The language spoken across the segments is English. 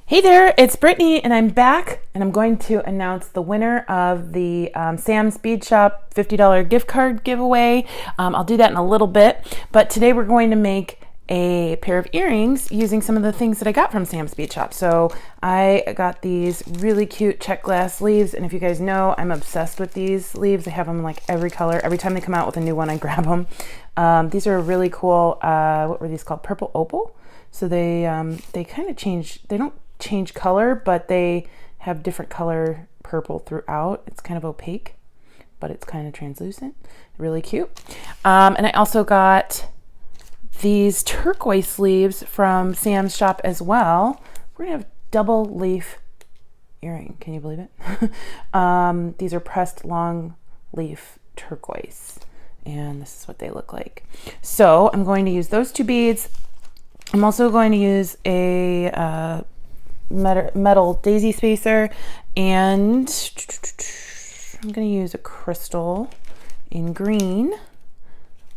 Hey there, it's Brittany, and I'm back, and I'm going to announce the winner of the Sam's Bead Shop $50 gift card giveaway. I'll do that in a little bit, but today we're going to make a pair of earrings using some of the things that I got from Sam's Bead Shop. So I got these really cute check glass sleeves, and if you guys know, I'm obsessed with these sleeves. I have them like every color. Every time they come out with a new one, I grab them. These are really cool. What were these called? Purple Opal. So they kind of change. They don't change color, but they have different color purple throughout. It's kind of opaque, but it's kind of translucent. Really cute. And I also got these turquoise sleeves from Sam's shop as well. We're gonna have double leaf earring. Can you believe it? These are pressed long leaf turquoise, and this is what they look like. So I'm going to use those two beads. I'm also going to use a metal daisy spacer, and I'm going to use a crystal in green.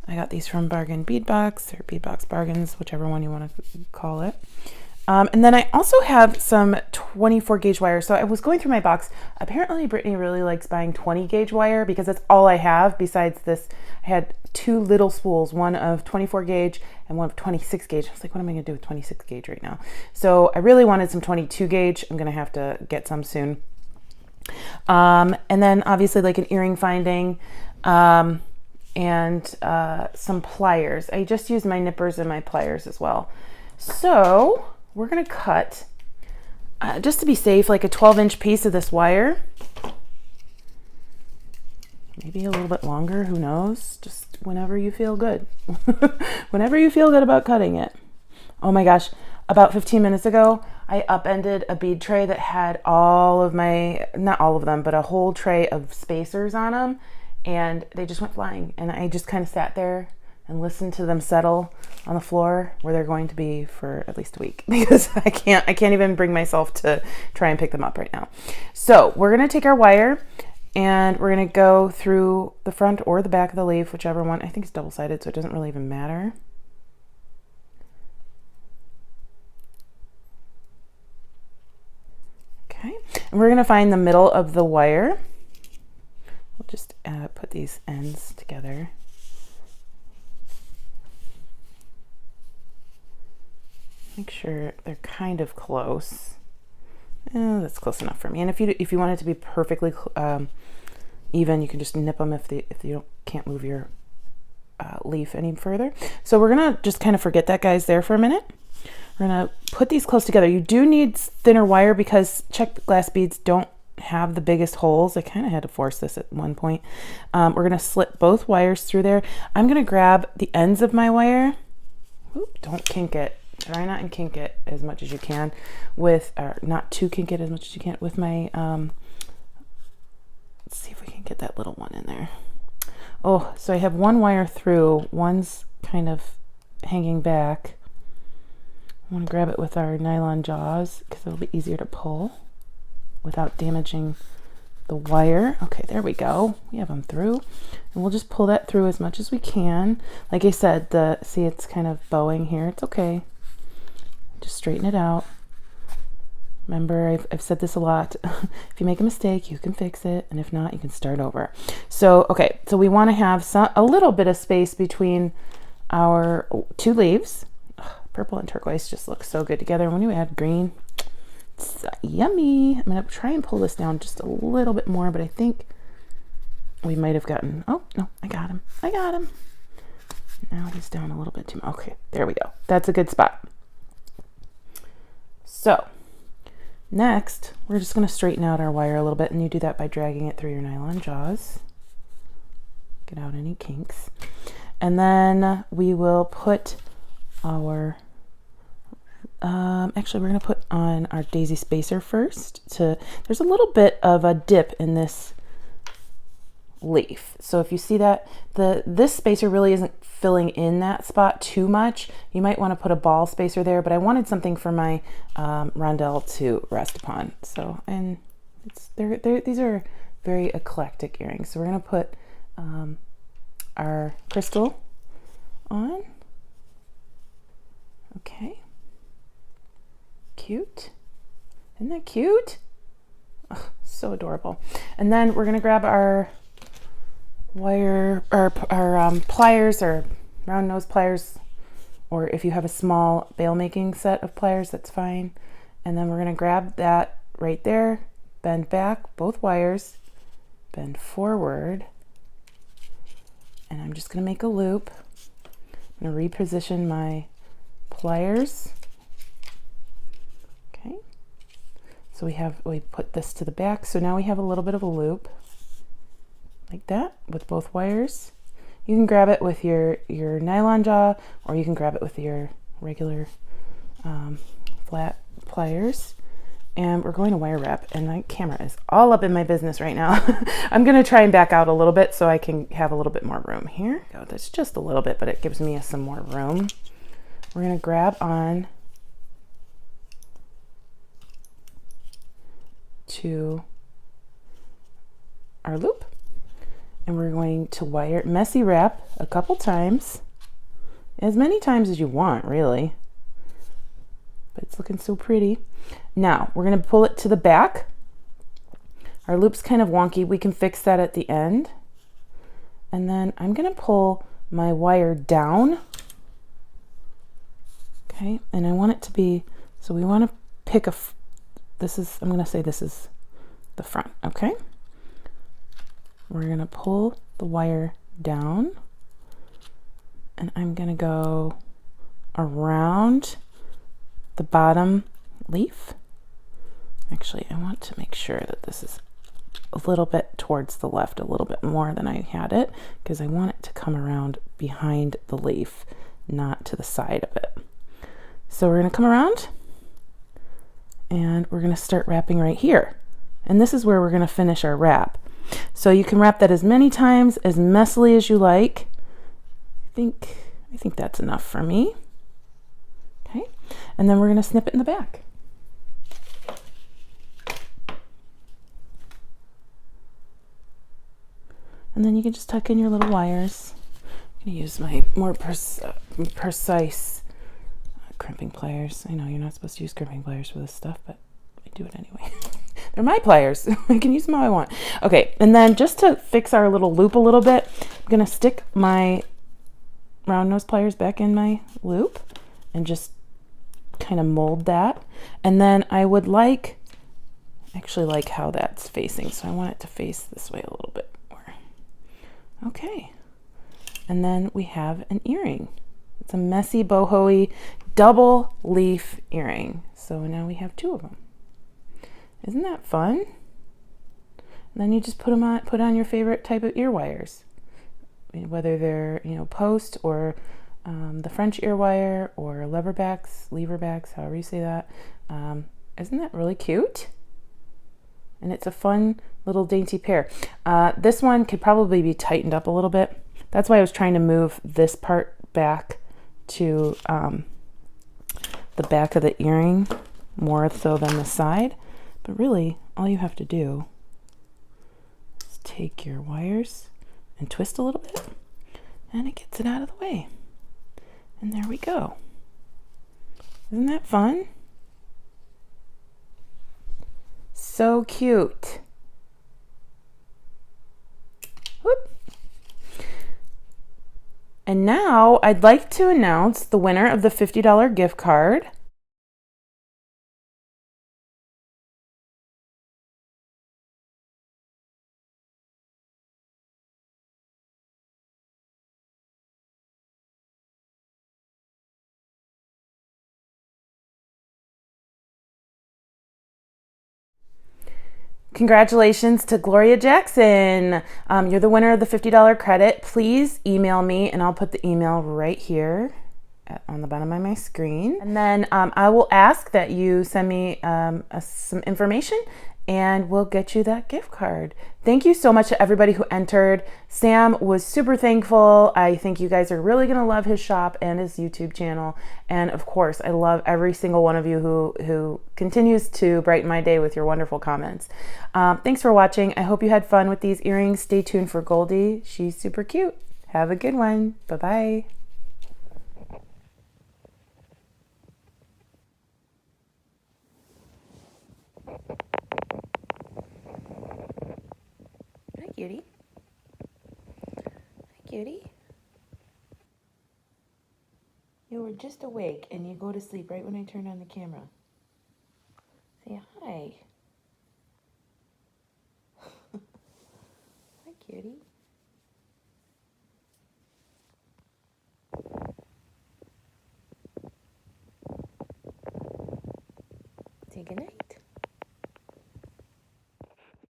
I got these from Bargain Bead Box, or Bead Box Bargains, whichever one you want to call it. And then I also have some 24 gauge wire. So I was going through my box. Apparently Brittany really likes buying 20 gauge wire because that's all I have besides this. I had two little spools, one of 24 gauge and one of 26 gauge. I was like, what am I gonna do with 26 gauge right now? So I really wanted some 22 gauge. I'm gonna have to get some soon. And then obviously like an earring finding, and some pliers. I just used my nippers and my pliers as well. So we're gonna cut, just to be safe, like a 12-inch piece of this wire. Maybe a little bit longer, who knows? Just whenever you feel good. Whenever you feel good about cutting it. Oh my gosh, about 15 minutes ago, I upended a bead tray that had all of my, not all of them, but a whole tray of spacers on them, and they just went flying. And I just kind of sat there and listen to them settle on the floor where they're going to be for at least a week because I can't even bring myself to try and pick them up right now. So we're gonna take our wire and we're gonna go through the front or the back of the leaf, whichever one. I think it's double-sided, so it doesn't really even matter. Okay, and we're gonna find the middle of the wire. We'll just put these ends together. Make sure they're kind of close. That's close enough for me. And if you want it to be perfectly even, you can just nip them if you can't move your leaf any further. So we're gonna just kind of forget that guy's there for a minute. We're gonna put these close together. You do need thinner wire because check glass beads don't have the biggest holes. I kind of had to force this at one point. We're gonna slip both wires through there. I'm gonna grab the ends of my wire. Oop, don't kink it. Try not and kink it as much as you can with, or not to kink it as much as you can with my, let's see if we can get that little one in there. Oh, so I have one wire through, one's kind of hanging back. I want to grab it with our nylon jaws because it'll be easier to pull without damaging the wire. Okay, there we go. We have them through, and we'll just pull that through as much as we can. Like I said, see, it's kind of bowing here. It's okay. Just straighten it out. Remember, I've said this a lot. If you make a mistake, you can fix it, and if not, you can start over. So, okay, so we want to have a little bit of space between our two leaves. Ugh, purple and turquoise just look so good together. When you add green, it's yummy. I'm gonna try and pull this down just a little bit more, but I think we might have gotten, oh, no, I got him. I got him. Now he's down a little bit too much. Okay, there we go. That's a good spot. So next, we're just going to straighten out our wire a little bit, and you do that by dragging it through your nylon jaws. Get out any kinks. And then we will put our, actually we're going to put on our daisy spacer first. There's a little bit of a dip in this leaf. So if you see that, this spacer really isn't filling in that spot too much. You might want to put a ball spacer there, but I wanted something for my rondelle to rest upon. So, and these are very eclectic earrings. So we're going to put our crystal on. Okay. Cute. Isn't that cute? Oh, so adorable. And then we're gonna grab our wire, our pliers, or round nose pliers, or if you have a small bail making set of pliers, that's fine. And then we're gonna grab that right there, bend back both wires, bend forward, and I'm just gonna make a loop. I'm gonna reposition my pliers. Okay, so we put this to the back, so now we have a little bit of a loop like that with both wires. You can grab it with your nylon jaw, or you can grab it with your regular flat pliers. And we're going to wire wrap, and my camera is all up in my business right now. I'm gonna try and back out a little bit so I can have a little bit more room here. Oh, that's just a little bit, but it gives me some more room. We're gonna grab on to our loop, and we're going to messy wrap a couple times, as many times as you want, really, but it's looking so pretty. Now we're going to pull it to the back. Our loop's kind of wonky. We can fix that at the end. And then I'm going to pull my wire down. Okay, and I want it to be, so we want to pick I'm going to say this is the front, okay? We're going to pull the wire down, and I'm going to go around the bottom leaf. Actually, I want to make sure that this is a little bit towards the left, a little bit more than I had it, because I want it to come around behind the leaf, not to the side of it. So we're going to come around, and we're going to start wrapping right here. And this is where we're going to finish our wrap. So you can wrap that as many times, as messily as you like. I think that's enough for me. Okay, and then we're going to snip it in the back. And then you can just tuck in your little wires. I'm going to use my more precise crimping pliers. I know you're not supposed to use crimping pliers for this stuff, but I do it anyway. They're my pliers. I can use them how I want. Okay, and then just to fix our little loop a little bit, I'm going to stick my round nose pliers back in my loop and just kind of mold that. And then I would actually like how that's facing, so I want it to face this way a little bit more. Okay, and then we have an earring. It's a messy boho-y double leaf earring. So now we have two of them. Isn't that fun? And then you just put on your favorite type of ear wires, whether they're post or the French ear wire or leverbacks, however you say that. Isn't that really cute? And it's a fun little dainty pair. This one could probably be tightened up a little bit. That's why I was trying to move this part back to the back of the earring more so than the side. But really, all you have to do is take your wires and twist a little bit, and it gets it out of the way. And there we go. Isn't that fun? So cute. Whoop. And now I'd like to announce the winner of the $50 gift card. Congratulations to Gloria Jackson. You're the winner of the $50 credit. Please email me, and I'll put the email right here on the bottom of my screen. And then I will ask that you send me some information, and we'll get you that gift card. Thank you so much to everybody who entered. Sam was super thankful. I think you guys are really gonna love his shop and his YouTube channel. And of course, I love every single one of you who continues to brighten my day with your wonderful comments. Thanks for watching. I hope you had fun with these earrings. Stay tuned for Goldie. She's super cute. Have a good one. Bye-bye. cutie. Hi, cutie. You were just awake and you go to sleep right when I turn on the camera. Say hi. Hi, cutie. Say goodnight.